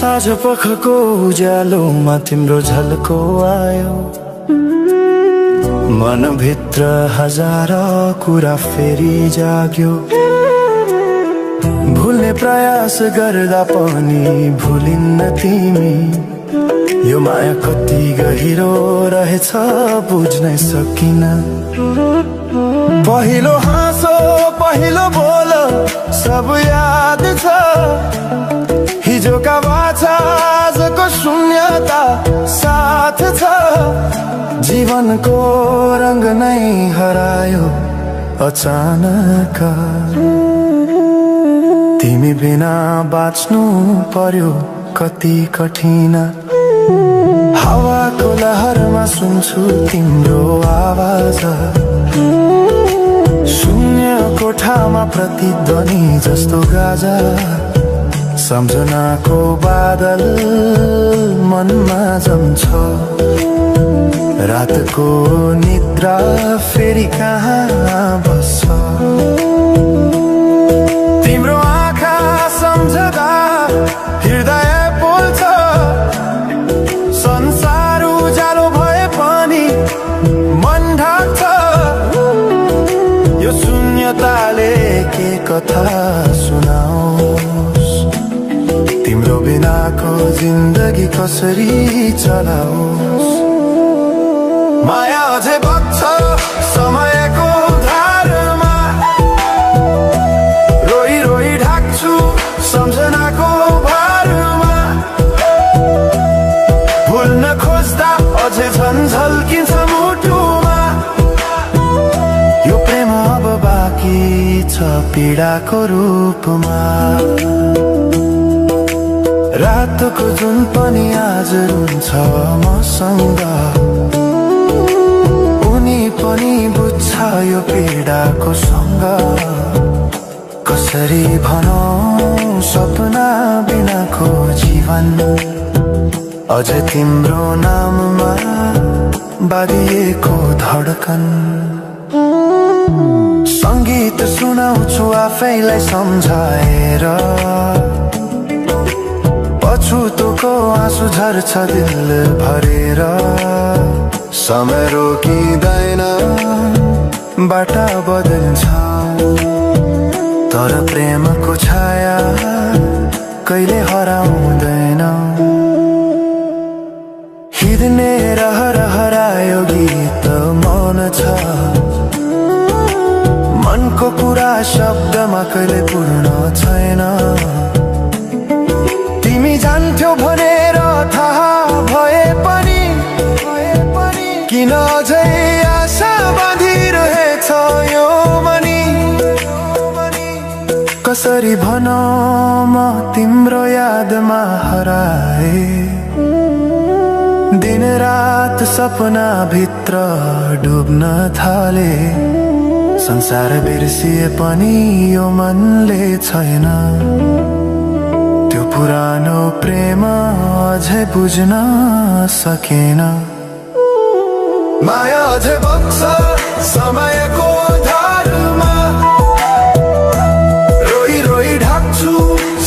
साँझ पखको उज्यालोमा तिम्रो झल्को आयो, मनभित्र हजार कुरा फेरि जाग्यो। भुल्ने प्रयास गर्दा पनि भुलिन्न तिमी, यो माया कति गहिरो रहेछ बुझ्नै सकिन। पहिलो हाँसो पहिलो बोल सब याद छ, हिजोका बाछा आजको शून्यता साथ छ। जीवनको रंग नै हरायो अचानक, तिमी बिना बाँच्नु पर्यो कति कठिन। हावाको लहरमा सुन्छु तिम्रो आवाज, शून्य कोठामा प्रतिध्वनि जस्तो गाजा। सम्झनाको बादल मनमा जम्छ, रातको निद्रा फेरि कहाँ बस्छ। तिम्रो आँखा सम्झदा हृदय बोल्छ, संसार उज्यालो भए पनि मन ढाक्छ। यो शून्यताले के कथा सुनाओस्, तिम्रो बिनाको जिन्दगी कसरी चलाओस्। माया अझै बग्छ समयको धारमा, रोई रोई ढाक्छु सम्झनाको भारमा। भुल्न खोज्दा अझै झन् झल्किन्छ मुटुमा, यो प्रेम अब बाँकी छ पीडाको रूपमा। रातको जुन पनि आज रुन्छ मसँग, उनी पनि बुझ्छ यो पीडाको सँग। कसरी भनौं सपना बिनाको जीवन, अझ तिम्रो नाममा बाँधिएको धडकन। संगीत सुनाउँछु आफैलाई सम्झाएर, पछुतोको आँसु झर्छ दिल भरेर। समय रोकिँदैन बाटा बदल्छ, तर प्रेमको छाया कहिले हराउँदैन। हिँड्ने रहर हरायो गीत मौन छ, मनको कुरा शब्दमा कहिले पूर्ण छैन। तिमी जान्थ्यौ भनेर थाहा भए पनि किन अझै आशा बाँधिरहेछ यो मनी। कसरी भनौं म तिम्रो यादमा हराए, दिन रात सपना भित्र डुब्न थाले। संसार बिर्सिए पनि यो मनले छैन, त्यो पुरानो प्रेम अझै बुझ्न सकेन। माया अझै बग्छ समयको धारमा, रोई रोई ढाक्छु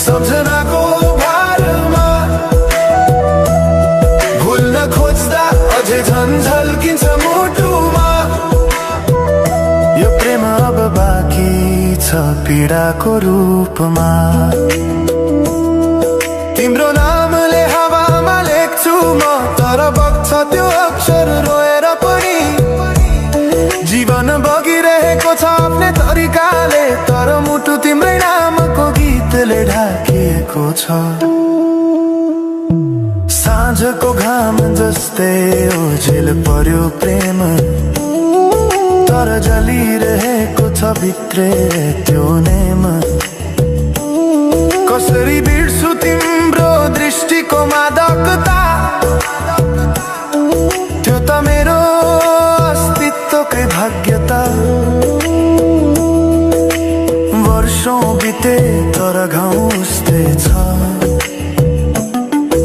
सम्झनाको भारमा। भुल्न खोज्दा अझै झन् झल्किन्छ मुटुमा, यो प्रेम अब बाँकी छ पीडाको रूपमा। तिम्रो नामले हावामा लेख्छु म, तर बग्छ त्यो अक्षर रोएर पनि। जीवन बगिरहेको छ आफ्नै तरिकाले, तर मुटु तिम्रै नामको गीतले ढाकिएको छ। साँझको घाम जस्तै ओझेल पर्यो प्रेम, तर जलिरहेको छ भित्रै त्यो नेम। कसरी बिर्सु तिम्रो दृष्टिको मादकता, त्यो त मेरो अस्तित्वकै भाग्यता। वर्षौं बिते तर घाउ उस्तै छ,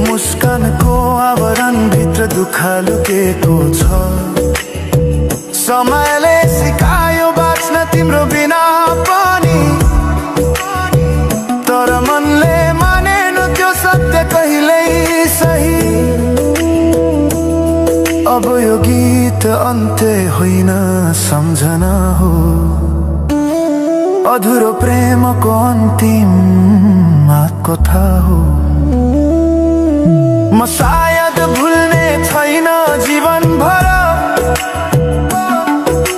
मुस्कानको आवरण भित्र दुःख लुकेको छ। समयले सिकायो बाँच्न तिम्रो बिना पनि, तर मनले मानेन त्यो सत्य कहिले। अब यो गीत अन्त्य होइन सम्झना हो, अधुरो प्रेमको अन्तिम कथा हो। म सायद भुल्ने छैन जीवन भर,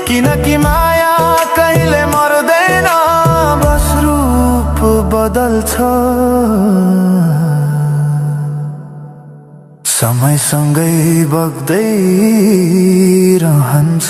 किनकि माया कहिले मर्दैन, बस रूप बदल्छ। समयसँगै बग्दै रहन्छ।